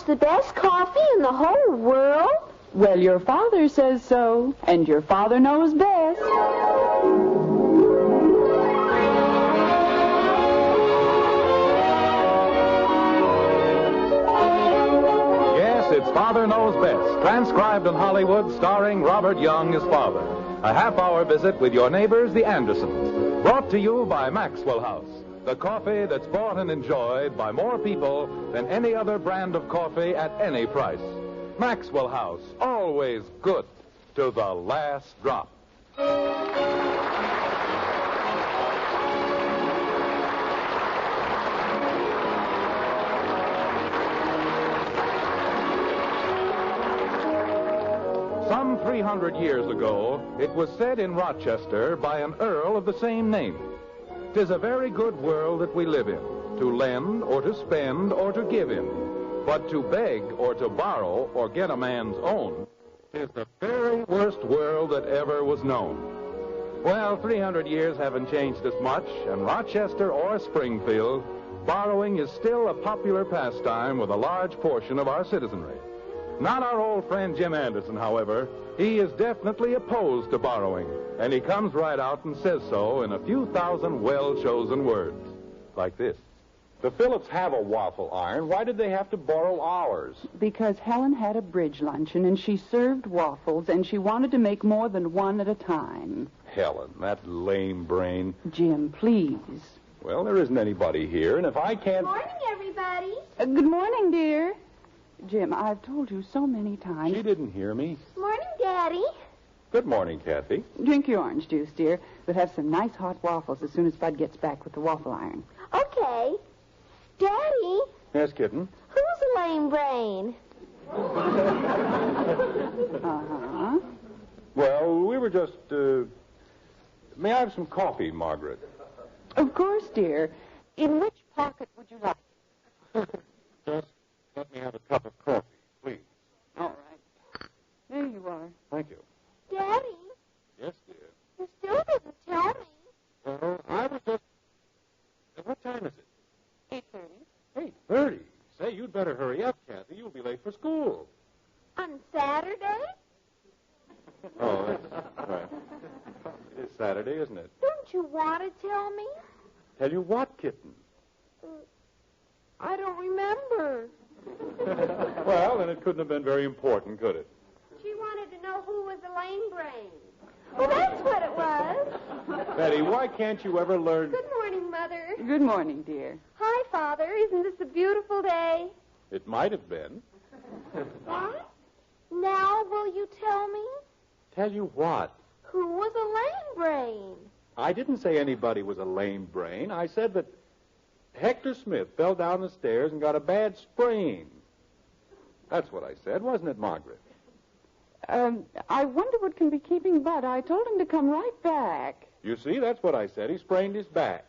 the best coffee in the whole world? Well, your father says so, and your father knows best. Yes, it's Father Knows Best, transcribed in Hollywood, starring Robert Young as father. A half-hour visit with your neighbors, the Andersons. Brought to you by Maxwell House, the coffee that's bought and enjoyed by more people than any other brand of coffee at any price. Maxwell House, always good to the last drop. Some 300 years ago, it was said in Rochester by an earl of the same name, "'Tis a very good world that we live in, to lend or to spend or to give in. But to beg or to borrow or get a man's own is the very worst world that ever was known." Well, 300 years haven't changed us much, and Rochester or Springfield, borrowing is still a popular pastime with a large portion of our citizenry. Not our old friend Jim Henderson, however. He is definitely opposed to borrowing, and he comes right out and says so in a few thousand well-chosen words, like this. The Phillips have a waffle iron. Why did they have to borrow ours? Because Helen had a bridge luncheon, and she served waffles, and she wanted to make more than one at a time. Helen, that lame brain. Jim, please. Well, there isn't anybody here, and if I can't... Good morning, everybody. Good morning, dear. Jim, I've told you so many times. She didn't hear me. Morning, Daddy. Good morning, Kathy. Drink your orange juice, dear. We'll have some nice hot waffles as soon as Bud gets back with the waffle iron. Okay. Daddy, Yes, kitten? who's a lame brain? Uh-huh. Well, we were just, May I have some coffee, Margaret? Of course, dear. In which pocket would you like? Just let me have a cup of coffee, please. All right. There you are. Thank you. Daddy, Yes, dear. you still didn't tell me. Well, I was just... What time is it? 8:30. 8:30. Say, you'd better hurry up, Kathy. You'll be late for school. On Saturday? Oh, that's right. It is Saturday, isn't it? Don't you want to tell me? Tell you what, kitten? I don't remember. Well, then it couldn't have been very important, could it? She wanted to know who was a lame brain. Well, that's what it was. Betty, why can't you ever learn... Good morning, Mother. Good morning, dear. Hi, Father. Isn't this a beautiful day? It might have been. What? Now will you tell me? Tell you what? Who was a lame brain? I didn't say anybody was a lame brain. I said that Hector Smith fell down the stairs and got a bad sprain. That's what I said, wasn't it, Margaret? I wonder what can be keeping Bud. I told him to come right back. You see, that's what I said. He sprained his back.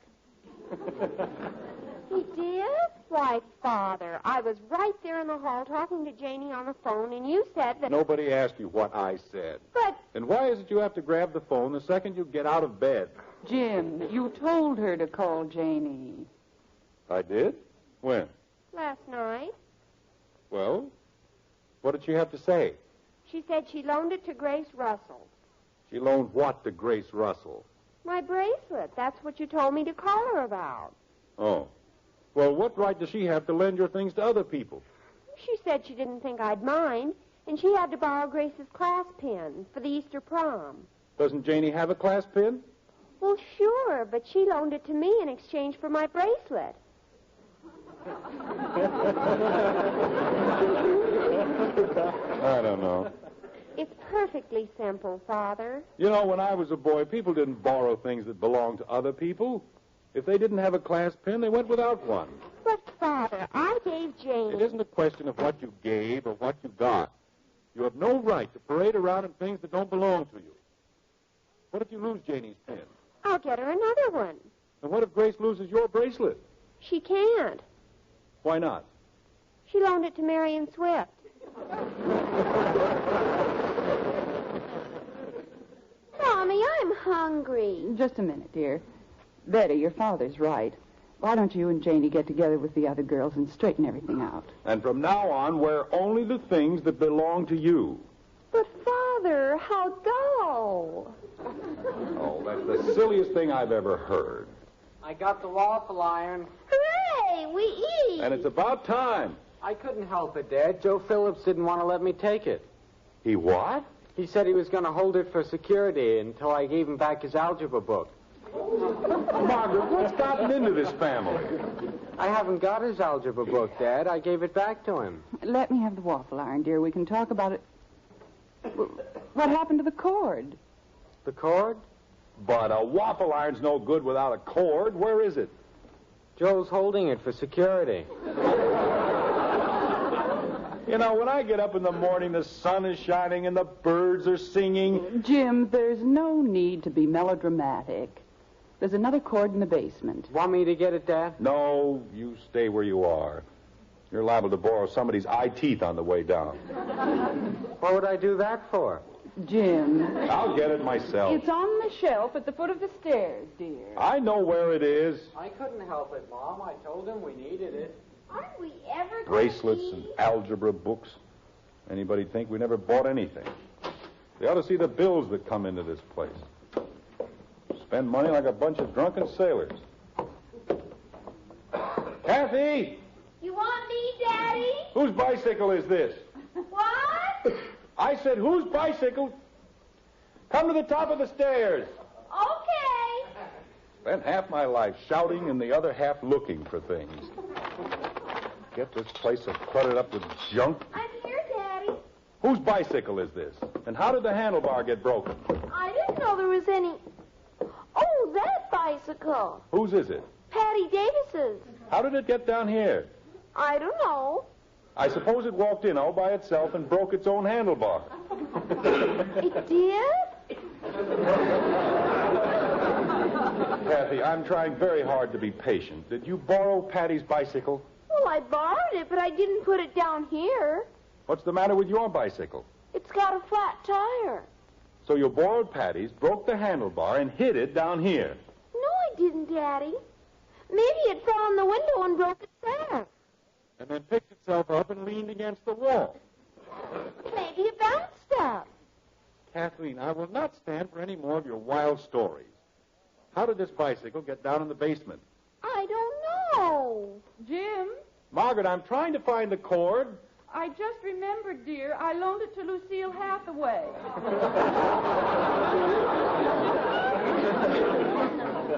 He did? Why, Father, I was right there in the hall talking to Janie on the phone, and you said that... Nobody asked you what I said. But... And why is it you have to grab the phone the second you get out of bed? Jim, you told her to call Janie. I did? When? Last night. Well, what did she have to say? She said she loaned it to Grace Russell. She loaned what to Grace Russell? My bracelet. That's what you told me to call her about. Oh. Well, what right does she have to lend your things to other people? She said she didn't think I'd mind, and she had to borrow Grace's class pin for the Easter prom. Doesn't Janie have a class pin? Well, sure, but she loaned it to me in exchange for my bracelet. I don't know. It's perfectly simple, Father. You know, when I was a boy, people didn't borrow things that belonged to other people. If they didn't have a class pin, they went without one. But, Father, I gave Janie... It isn't a question of what you gave or what you got. You have no right to parade around in things that don't belong to you. What if you lose Janie's pin? I'll get her another one. And what if Grace loses your bracelet? She can't. Why not? She loaned it to Marion Swift. Mommy, I'm hungry. Just a minute, dear. Betty, your father's right. Why don't you and Janie get together with the other girls and straighten everything out? And from now on, wear only the things that belong to you. But, Father, how dull. Oh, that's the silliest thing I've ever heard. I got the waffle iron. Hooray, we eat. And it's about time. I couldn't help it, Dad. Joe Phillips didn't want to let me take it. He what? He said he was going to hold it for security until I gave him back his algebra book. Margaret, what's gotten into this family? I haven't got his algebra book, Dad. I gave it back to him. Let me have the waffle iron, dear. We can talk about it. What happened to the cord? The cord? But a waffle iron's no good without a cord. Where is it? Joe's holding it for security. You know, when I get up in the morning, the sun is shining and the birds are singing. Jim, there's no need to be melodramatic. There's another cord in the basement. Want me to get it, Dad? No, you stay where you are. You're liable to borrow somebody's eye teeth on the way down. What would I do that for? Jim. I'll get it myself. It's on the shelf at the foot of the stairs, dear. I know where it is. I couldn't help it, Mom. I told him we needed it. Aren't we ever Bracelets and algebra books. Anybody think we never bought anything? They ought to see the bills that come into this place. Spend money like a bunch of drunken sailors. Kathy! You want me, Daddy? Whose bicycle is this? What? I said, whose bicycle? Come to the top of the stairs. Okay. Spent half my life shouting and the other half looking for things. Get this place so cluttered up with junk. I'm here, Daddy. Whose bicycle is this? And how did the handlebar get broken? I didn't know there was any... Oh, that bicycle. Whose is it? Patty Davis's. How did it get down here? I don't know. I suppose it walked in all by itself and broke its own handlebar. It did? Kathy, I'm trying very hard to be patient. Did you borrow Patty's bicycle? Well, I borrowed it, but I didn't put it down here. What's the matter with your bicycle? It's got a flat tire. So you borrowed Patty's, broke the handlebar, and hid it down here. No, I didn't, Daddy. Maybe it fell on the window and broke its back. And then picked itself up and leaned against the wall. Maybe it bounced up. Kathleen, I will not stand for any more of your wild stories. How did this bicycle get down in the basement? I don't know. Jim, Margaret, I'm trying to find the cord. I just remembered, dear. I loaned it to Lucille Hathaway.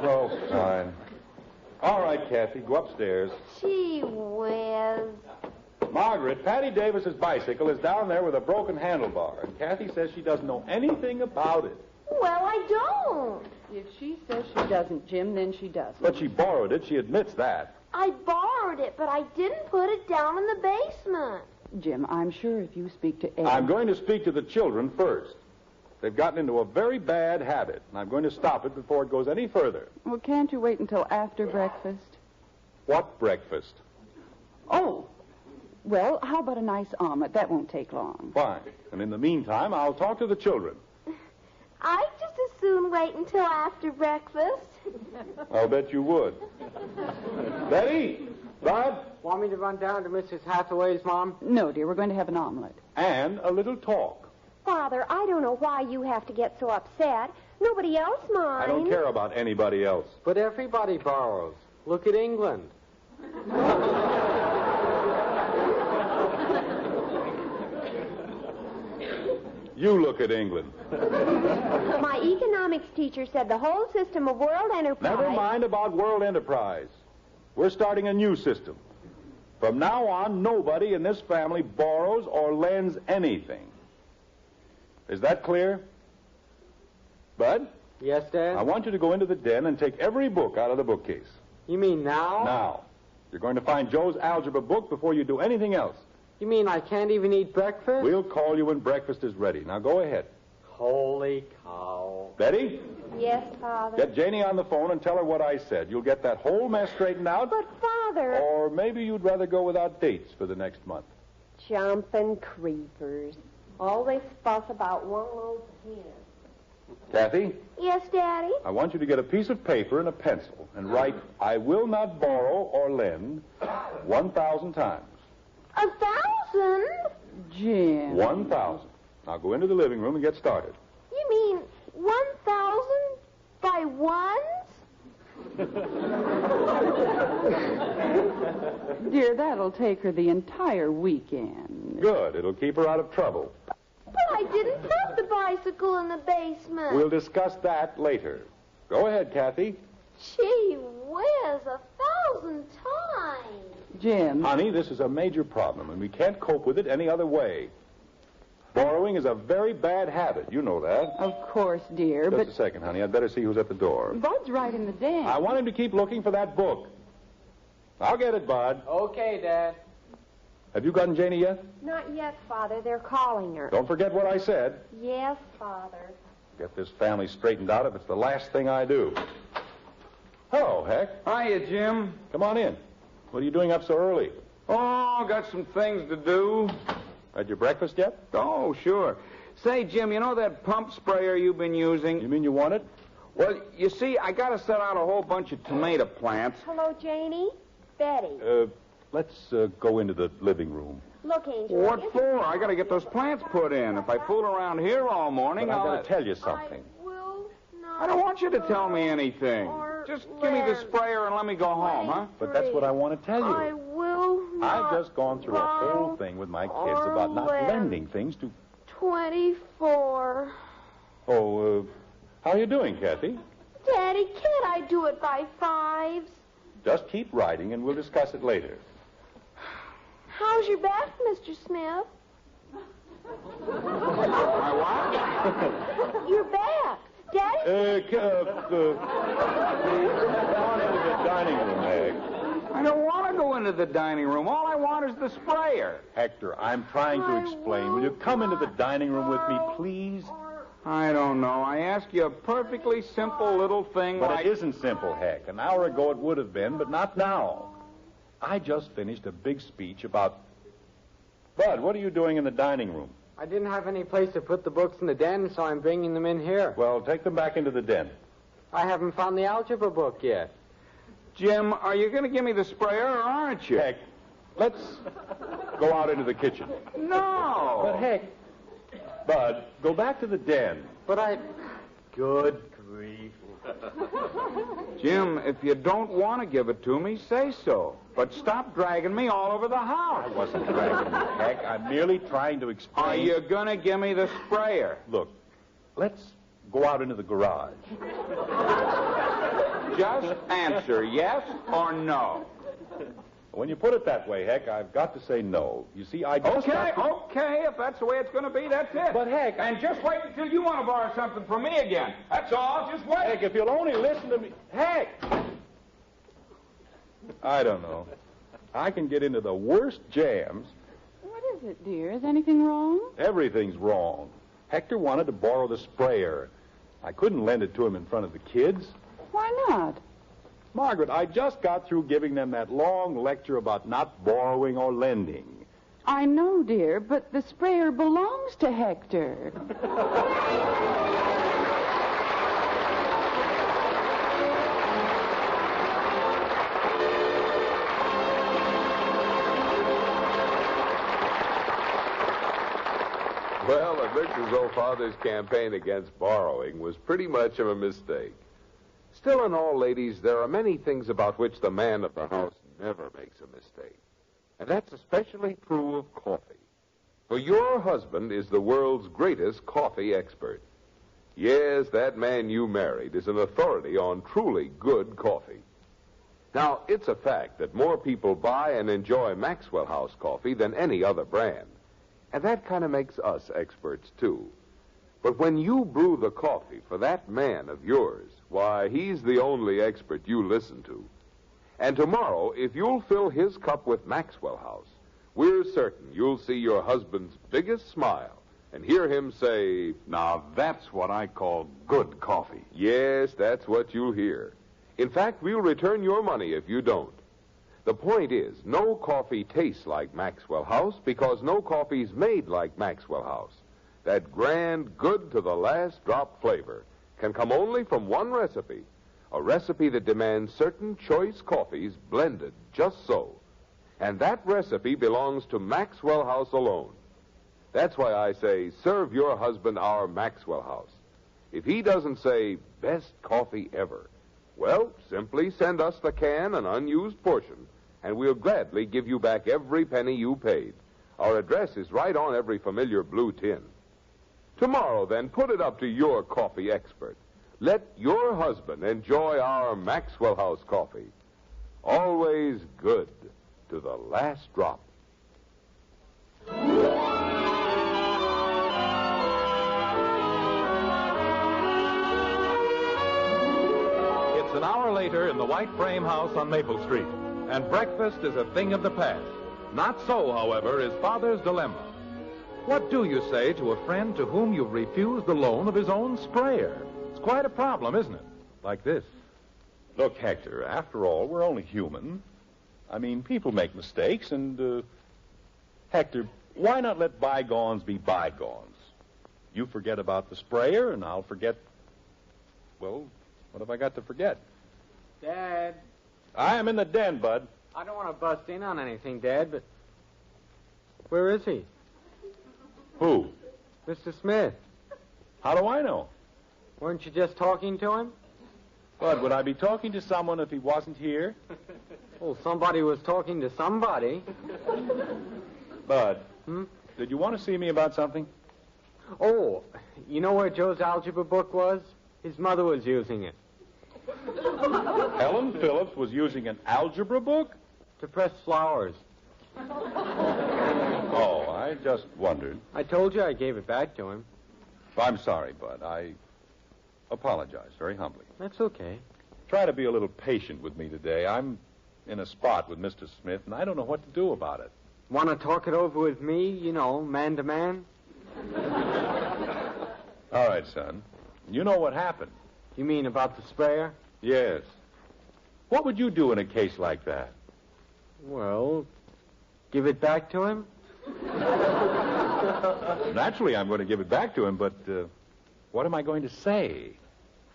Oh, fine. All right, Kathy, go upstairs. Gee whiz. Margaret, Patty Davis's bicycle is down there with a broken handlebar, and Kathy says she doesn't know anything about it. Well, I don't. If she says she doesn't, Jim, then she doesn't. But she borrowed it. She admits that. I borrowed it, but I didn't put it down in the basement. Jim, I'm sure if you speak to Ed... I'm going to speak to the children first. They've gotten into a very bad habit, and I'm going to stop it before it goes any further. Well, can't you wait until after breakfast? What breakfast? Oh, well, how about a nice omelet? That won't take long. Fine. And in the meantime, I'll talk to the children. I'd just as soon wait until after breakfast. I'll bet you would. Betty, Bud, Want me to run down to Mrs. Hathaway's, Mom? No, dear, we're going to have an omelet. and a little talk. Father, I don't know why you have to get so upset. Nobody else minds. I don't care about anybody else. But everybody borrows. Look at England. You look at England. My economics teacher said the whole system of world enterprise... Never mind about world enterprise. We're starting a new system. From now on, nobody in this family borrows or lends anything. Is that clear? Bud? Yes, Dad? I want you to go into the den and take every book out of the bookcase. You mean now? Now. You're going to find Joe's algebra book before you do anything else. You mean I can't even eat breakfast? We'll call you when breakfast is ready. Now go ahead. Holy cow. Betty? Yes, Father. Get Janie on the phone and tell her what I said. You'll get that whole mess straightened out. But, Father... Or maybe you'd rather go without dates for the next month. Jumping creepers. All this fuss about one little pen. Kathy, Yes, Daddy? I want you to get a piece of paper and a pencil and write, I will not borrow or lend 1,000 times. 1,000? Jim. 1,000. Now go into the living room and get started. You mean 1,000 by ones? Dear, that'll take her the entire weekend. Good. It'll keep her out of trouble. But I didn't put the bicycle in the basement. We'll discuss that later. Go ahead, Kathy. Gee whiz, 1,000 times. Jim. Honey, this is a major problem, and we can't cope with it any other way. Borrowing is a very bad habit. You know that. Of course, dear, Just a second, honey. I'd better see who's at the door. Bud's right in the den. I want him to keep looking for that book. I'll get it, Bud. Okay, Dad. Have you gotten Janie yet? Not yet, Father. They're calling her. Don't forget what I said. Yes, Father. Get this family straightened out if it's the last thing I do. Hello, Heck. Hiya, Jim. Come on in. What are you doing up so early? Oh, got some things to do. Had your breakfast yet? Oh, sure. Say, Jim, you know that pump sprayer you've been using? You mean you want it? Well, you see, I got to set out a whole bunch of tomato plants. Hello, Janie. Betty. Let's go into the living room. Look, Angel. What for? I got to get those plants put in. If I fool around here all morning, But I I'll... gotta tell you something. I will not. I don't want you to tell me anything. Or Just give me the sprayer and let me go home, huh? But that's what I want to tell I you. will not. I've just gone through a whole thing with my kids about not lending things to... 24. Oh, how are you doing, Kathy? Daddy, can't I do it by fives? Just keep writing, and we'll discuss it later. How's your back, Mr. Smith? My what? Your back. Daddy? Come on into the dining room, Meg. I don't want to go into the dining room. All I want is the sprayer. Hector, I'm trying to explain. Will you come into the dining room with me, please? I don't know. I asked you a perfectly simple little thing But like... it isn't simple, Heck. An hour ago it would have been, but not now. I just finished a big speech about... Bud, what are you doing in the dining room? I didn't have any place to put the books in the den, so I'm bringing them in here. Well, take them back into the den. I haven't found the algebra book yet. Jim, are you going to give me the sprayer or aren't you? Heck, let's go out into the kitchen. No. But, Heck, Bud, go back to the den. But I... Good grief. Jim, if you don't want to give it to me, say so. But stop dragging me all over the house. I wasn't dragging you, Heck. I'm merely trying to explain... Are you going to give me the sprayer? Look, let's go out into the garage. Just answer yes or no. When you put it that way, Heck, I've got to say no. You see, I just... Okay, if that's the way it's going to be, that's it. But, Heck... And just wait until you want to borrow something from me again. That's all, just wait. Heck, if you'll only listen to me... Heck! I don't know. I can get into the worst jams. What is it, dear? Is anything wrong? Everything's wrong. Hector wanted to borrow the sprayer. I couldn't lend it to him in front of the kids. Why not? Margaret, I just got through giving them that long lecture about not borrowing or lending. I know, dear, but the sprayer belongs to Hector. Well, it looks as though Father's campaign against borrowing was pretty much of a mistake. Still, in all, ladies, there are many things about which the man of the house never makes a mistake. And that's especially true of coffee. For your husband is the world's greatest coffee expert. Yes, that man you married is an authority on truly good coffee. Now, it's a fact that more people buy and enjoy Maxwell House coffee than any other brand. And that kind of makes us experts, too. But when you brew the coffee for that man of yours, why, he's the only expert you listen to. And tomorrow, if you'll fill his cup with Maxwell House, we're certain you'll see your husband's biggest smile and hear him say, Now, that's what I call good coffee. yes, that's what you'll hear. In fact, we'll return your money if you don't. The point is, no coffee tastes like Maxwell House because no coffee's made like Maxwell House. that grand, good to the last drop flavor, can come only from one recipe. A recipe that demands certain choice coffees blended just so. And that recipe belongs to Maxwell House alone. That's why I say, serve your husband our Maxwell House. If he doesn't say, best coffee ever, well, simply send us the can and unused portion, and we'll gladly give you back every penny you paid. Our address is right on every familiar blue tin. Tomorrow, then, put it up to your coffee expert. Let your husband enjoy our Maxwell House coffee. Always good to the last drop. It's an hour later in the white frame house on Maple Street, and breakfast is a thing of the past. Not so, however, is Father's dilemma. What do you say to a friend to whom you've refused the loan of his own sprayer? It's quite a problem, isn't it? Like this. Look, Hector, after all, we're only human. I mean, people make mistakes, and, Hector, why not let bygones be bygones? You forget about the sprayer, and I'll forget... Well, what have I got to forget? Dad. I am in the den, Bud. I don't want to bust in on anything, Dad, but... Where is he? Who? Mr. Smith. How do I know? Weren't you just talking to him? Bud, would I be talking to someone if he wasn't here? Well, somebody was talking to somebody. Bud, did you want to see me about something? Oh, you know where Joe's algebra book was? His mother was using it. Helen Phillips was using an algebra book? To press flowers. Oh, I just wondered. I told you I gave it back to him. I'm sorry, Bud. I apologize very humbly. That's okay. Try to be a little patient with me today. I'm in a spot with Mr. Smith, and I don't know what to do about it. Want to talk it over with me, you know, man to man? All right, son. You know what happened. You mean about the sprayer? Yes. What would you do in a case like that? Well, give it back to him? Naturally, I'm going to give it back to him, but what am I going to say?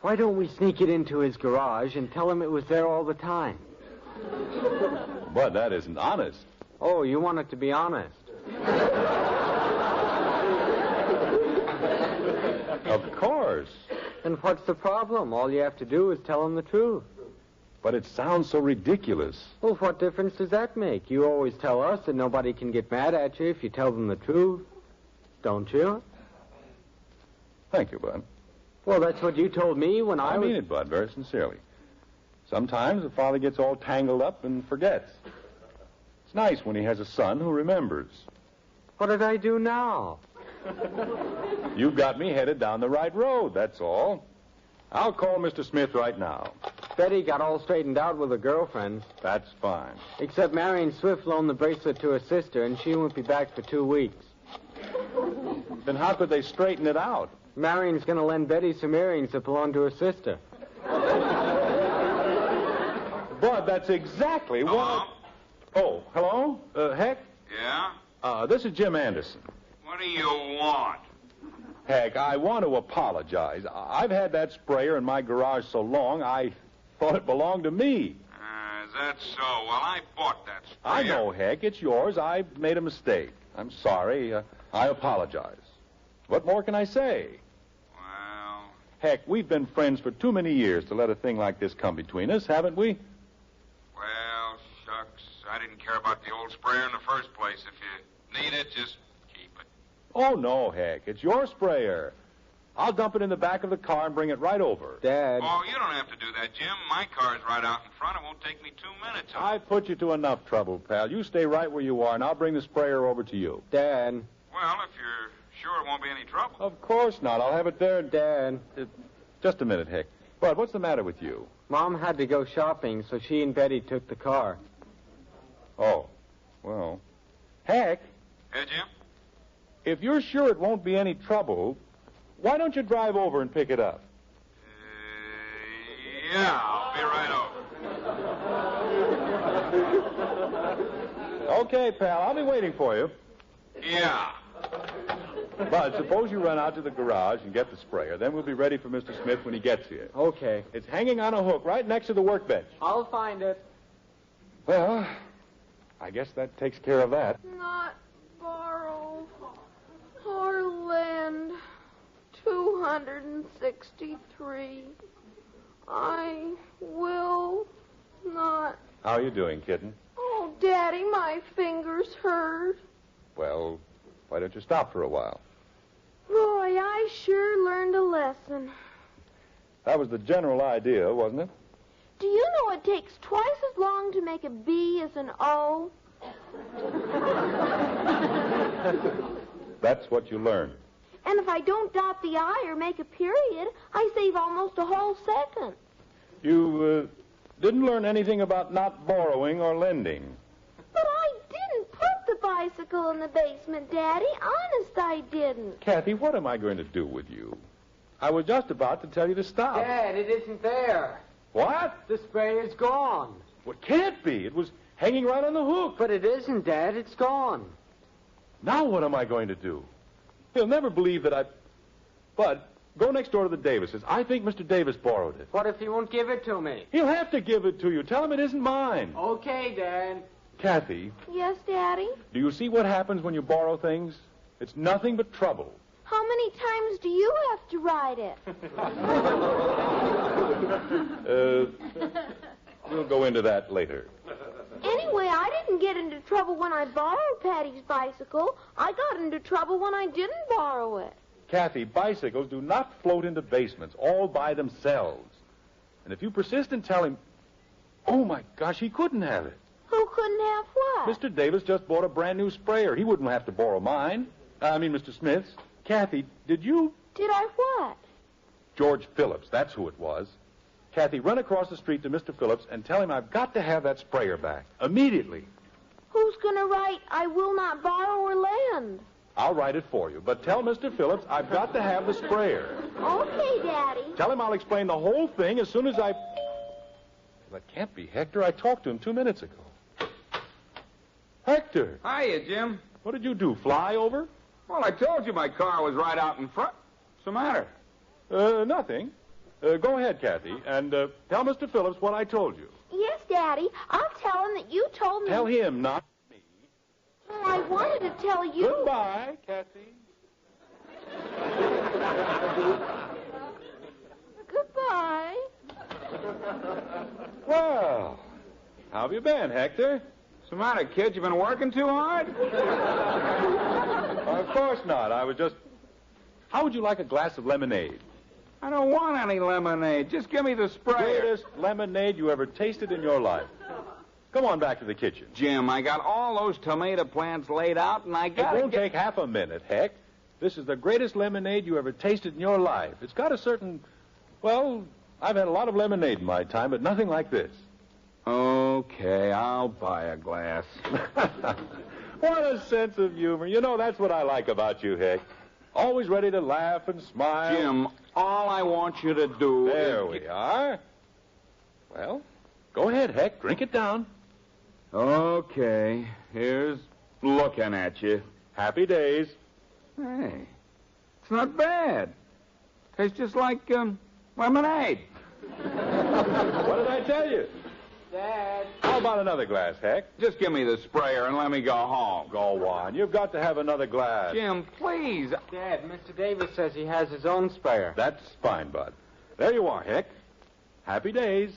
Why don't we sneak it into his garage and tell him it was there all the time? But that isn't honest. Oh, you want it to be honest? Of course. Then what's the problem? All you have to do is tell him the truth. But it sounds so ridiculous. Well, what difference does that make? You always tell us that nobody can get mad at you if you tell them the truth. Don't you? Thank you, Bud. Well, that's what you told me when I was... mean it, Bud, very sincerely. Sometimes the father gets all tangled up and forgets. It's nice when he has a son who remembers. What did I do now? You've got me headed down the right road, that's all. I'll call Mr. Smith right now. Betty got all straightened out with her girlfriends. That's fine. Except Marion Swift loaned the bracelet to her sister, and she won't be back for 2 weeks. Then how could they straighten it out? Marion's going to lend Betty some earrings that belong to her sister. Bud, that's exactly what... Oh, hello? Heck? Yeah? This is Jim Henderson. What do you want? Heck, I want to apologize. I've had that sprayer in my garage so long, I thought it belonged to me. Is that so? Well, I bought that sprayer. I know, Heck. It's yours. I made a mistake. I'm sorry. I apologize. What more can I say? Well... Heck, we've been friends for too many years to let a thing like this come between us, haven't we? Well, shucks. I didn't care about the old sprayer in the first place. If you need it, just keep it. Oh, no, Heck. It's your sprayer. I'll dump it in the back of the car and bring it right over. Dad. Oh, you don't have to do that, Jim. My car's right out in front. It won't take me 2 minutes. I put you to enough trouble, pal. You stay right where you are, and I'll bring the sprayer over to you. Dad. Well, if you're sure it won't be any trouble. Of course not. I'll have it there. Dad. Just a minute, Heck. Bud, what's the matter with you? Mom had to go shopping, so she and Betty took the car. Oh, well. Heck, Hey, Jim? if you're sure it won't be any trouble, why don't you drive over and pick it up? Yeah, I'll be right over. Okay, pal. I'll be waiting for you. Yeah. Bud, suppose you run out to the garage and get the sprayer. Then we'll be ready for Mr. Smith when he gets here. Okay. It's hanging on a hook right next to the workbench. I'll find it. Well, I guess that takes care of that. Not borrow or lend. 263. I will not. How are you doing, kitten? Oh, Daddy, my fingers hurt. Well, why don't you stop for a while? Boy, I sure learned a lesson. That was the general idea, wasn't it? Do you know it takes twice as long to make a B as an O? That's what you learned. And if I don't dot the I or make a period, I save almost a whole second. You didn't learn anything about not borrowing or lending. But I didn't put the bicycle in the basement, Daddy. Honest, I didn't. Kathy, what am I going to do with you? I was just about to tell you to stop. Dad, it isn't there. What? The sprayer's gone. Well, it can't be. It was hanging right on the hook. But it isn't, Dad. It's gone. Now what am I going to do? He'll never believe that I... Bud, go next door to the Davises. I think Mr. Davis borrowed it. What if he won't give it to me? He'll have to give it to you. Tell him it isn't mine. Okay, Dad. Kathy, Yes, Daddy? do you see what happens when you borrow things? It's nothing but trouble. How many times do you have to ride it? We'll go into that later. Anyway, I didn't get into trouble when I borrowed Patty's bicycle. I got into trouble when I didn't borrow it. Kathy, bicycles do not float into basements all by themselves. And if you persist in telling... Oh, my gosh, he couldn't have it. Who couldn't have what? Mr. Davis just bought a brand new sprayer. He wouldn't have to borrow mine. Mr. Smith's. Kathy, did you... Did I what? George Phillips, that's who it was. Kathy, run across the street to Mr. Phillips and tell him I've got to have that sprayer back. Immediately. Who's going to write, I will not borrow or lend? I'll write it for you. But tell Mr. Phillips I've got to have the sprayer. Okay, Daddy. Tell him I'll explain the whole thing as soon as I... That can't be Hector. I talked to him 2 minutes ago. Hector. Hiya, Jim. What did you do, fly over? Well, I told you my car was right out in front. What's the matter? Nothing. Go ahead, Kathy, and tell Mr. Phillips what I told you. Yes, Daddy. I'll tell him that you told me... Tell him, not me. Well, I wanted to tell you... Goodbye, Kathy. Goodbye. Well, how have you been, Hector? What's the matter, kid? You been working too hard? Of course not. I was just... How would you like a glass of lemonade? I don't want any lemonade. Just give me the sprayer. Greatest lemonade you ever tasted in your life. Come on back to the kitchen. Jim, I got all those tomato plants laid out, and I got It won't take half a minute, Heck. This is the greatest lemonade you ever tasted in your life. It's got a certain... Well, I've had a lot of lemonade in my time, but nothing like this. Okay, I'll buy a glass. What a sense of humor. You know, that's what I like about you, Heck. Always ready to laugh and smile. Jim, all I want you to do There we are. Well, go ahead, Heck. Drink it down. Okay, here's looking at you. Happy days. Hey, it's not bad. Tastes just like lemonade. What did I tell you? Dad. How about another glass, Heck? Just give me the sprayer and let me go home. Go on. You've got to have another glass. Jim, please. Dad, Mr. Davis says he has his own sprayer. That's fine, Bud. There you are, Heck. Happy days.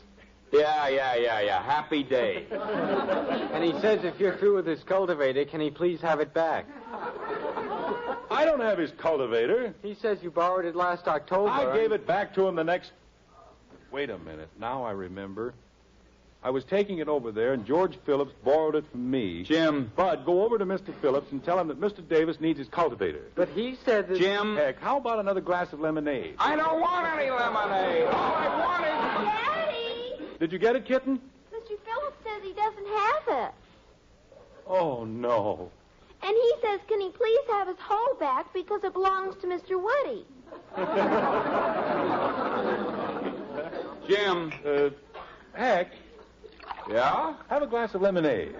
Yeah. Happy day. And he says if you're through with his cultivator, can he please have it back? I don't have his cultivator. He says you borrowed it last October. I gave it back to him the next... Wait a minute. Now I remember. I was taking it over there, and George Phillips borrowed it from me. Jim. Bud, go over to Mr. Phillips and tell him that Mr. Davis needs his cultivator. But he said that... Jim. Heck, how about another glass of lemonade? I don't want any lemonade. All I want is... Daddy! Did you get it, kitten? Mr. Phillips says he doesn't have it. Oh, no. And he says, can he please have his whole back because it belongs to Mr. Woody. Jim. Heck, Yeah? have a glass of lemonade.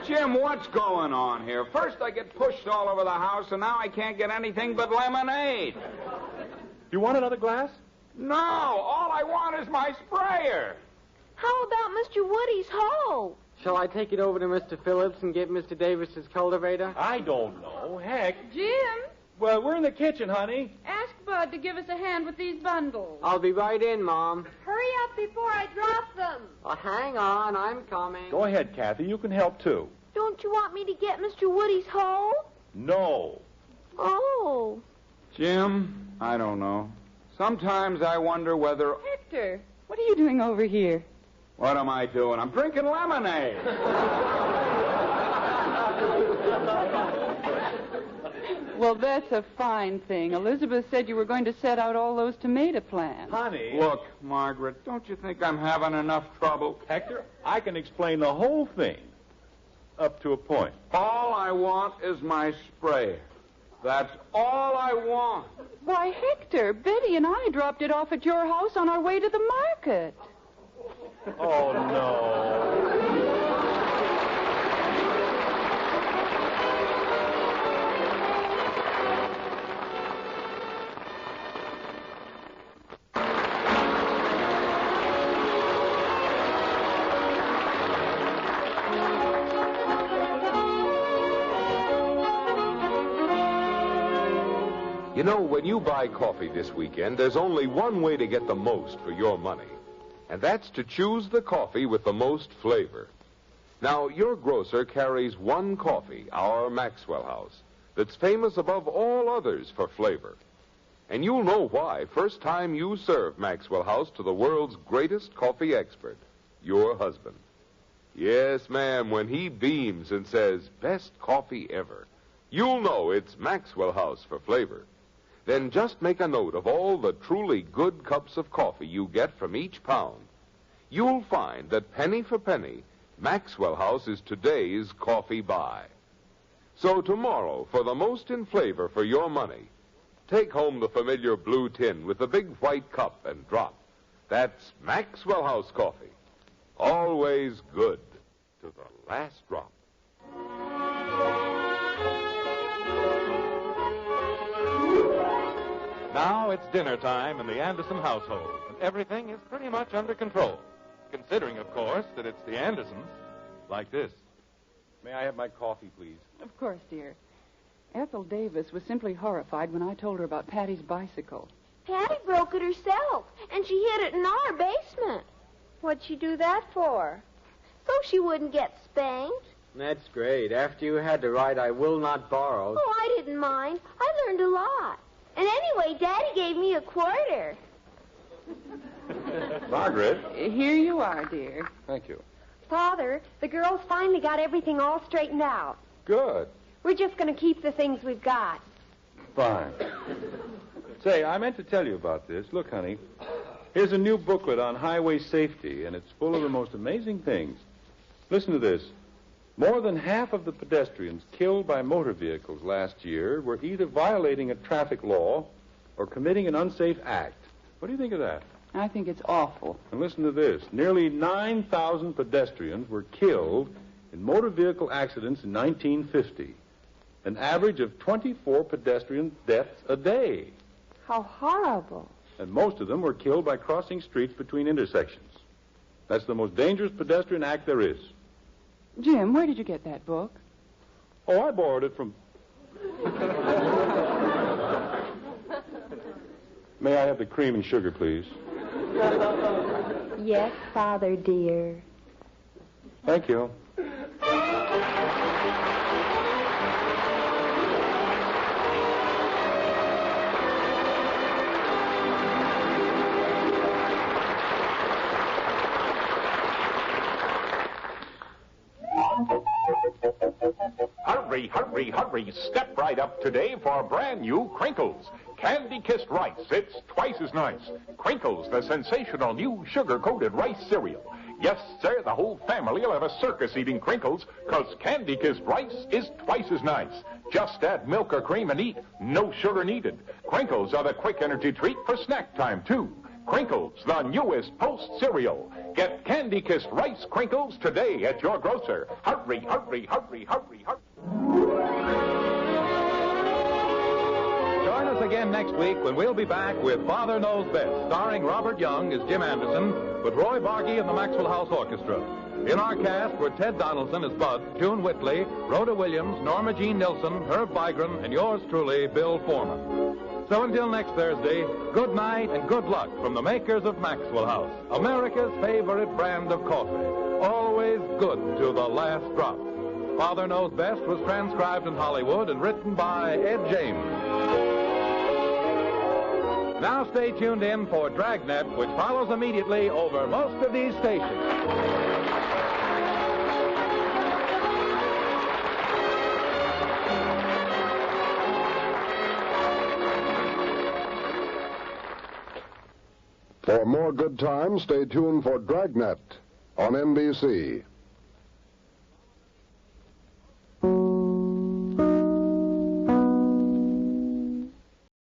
Jim, what's going on here? First I get pushed all over the house, and now I can't get anything but lemonade. You want another glass? No, all I want is my sprayer. How about Mr. Woody's hoe? Shall I take it over to Mr. Phillips and get Mr. Davis's cultivator? I don't know. Heck. Jim, Well, we're in the kitchen, honey. ask Bud to give us a hand with these bundles. I'll be right in, Mom. Hurry up before I drop them. Oh, hang on, I'm coming. Go ahead, Kathy. You can help, too. Don't you want me to get Mr. Woody's hoe? No. Oh. Jim, I don't know. Sometimes I wonder whether... Hector, what are you doing over here? What am I doing? I'm drinking lemonade. Well, that's a fine thing. Elizabeth said you were going to set out all those tomato plants. Honey. Look, Margaret, don't you think I'm having enough trouble? Hector, I can explain the whole thing up to a point. All I want is my sprayer. That's all I want. Why, Hector, Betty and I dropped it off at your house on our way to the market. Oh, no. You know, when you buy coffee this weekend, there's only one way to get the most for your money. And that's to choose the coffee with the most flavor. Now, your grocer carries one coffee, our Maxwell House, that's famous above all others for flavor. And you'll know why first time you serve Maxwell House to the world's greatest coffee expert, your husband. Yes, ma'am, when he beams and says, best coffee ever, you'll know it's Maxwell House for flavor. Then just make a note of all the truly good cups of coffee you get from each pound. You'll find that penny for penny, Maxwell House is today's coffee buy. So tomorrow, for the most in flavor for your money, take home the familiar blue tin with the big white cup and drop. That's Maxwell House coffee. Always good to the last drop. Now it's dinner time in the Anderson household, and everything is pretty much under control. Considering, of course, that it's the Andersons, like this. May I have my coffee, please? Of course, dear. Ethel Davis was simply horrified when I told her about Patty's bicycle. Patty broke it herself, and she hid it in our basement. What'd she do that for? So she wouldn't get spanked. That's great. After you had to write, I will not borrow. Oh, I didn't mind. I learned a lot. And anyway, Daddy gave me a quarter. Margaret. Here you are, dear. Thank you. Father, the girls finally got everything all straightened out. Good. We're just going to keep the things we've got. Fine. Say, I meant to tell you about this. Look, honey, here's a new booklet on highway safety, and it's full of the most amazing things. Listen to this. More than half of the pedestrians killed by motor vehicles last year were either violating a traffic law or committing an unsafe act. What do you think of that? I think it's awful. And listen to this. Nearly 9,000 pedestrians were killed in motor vehicle accidents in 1950. An average of 24 pedestrian deaths a day. How horrible. And most of them were killed by crossing streets between intersections. That's the most dangerous pedestrian act there is. Jim, where did you get that book? Oh, I borrowed it from... May I have the cream and sugar, please? Yes, Father, dear. Thank you. Hurry, hurry, hurry. Step right up today for brand new Crinkles. Candy-kissed rice. It's twice as nice. Crinkles, the sensational new sugar-coated rice cereal. Yes, sir, the whole family will have a circus eating Crinkles, because candy-kissed rice is twice as nice. Just add milk or cream and eat. No sugar needed. Crinkles are the quick energy treat for snack time, too. Crinkles, the newest Post cereal. Get candy-kissed Rice Crinkles today at your grocer. Hurry, hurry, hurry, hurry, hurry. Join us again next week when we'll be back with Father Knows Best, starring Robert Young as Jim Henderson, with Roy Bargy and the Maxwell House Orchestra. In our cast were Ted Donaldson as Bud, June Whitley, Rhoda Williams, Norma Jean Nillson, Herb Vigran, and yours truly, Bill Foreman. So until next Thursday, good night and good luck from the makers of Maxwell House, America's favorite brand of coffee. Always good to the last drop. Father Knows Best was transcribed in Hollywood and written by Ed James. Now stay tuned in for Dragnet, which follows immediately over most of these stations. For more good times, stay tuned for Dragnet on NBC.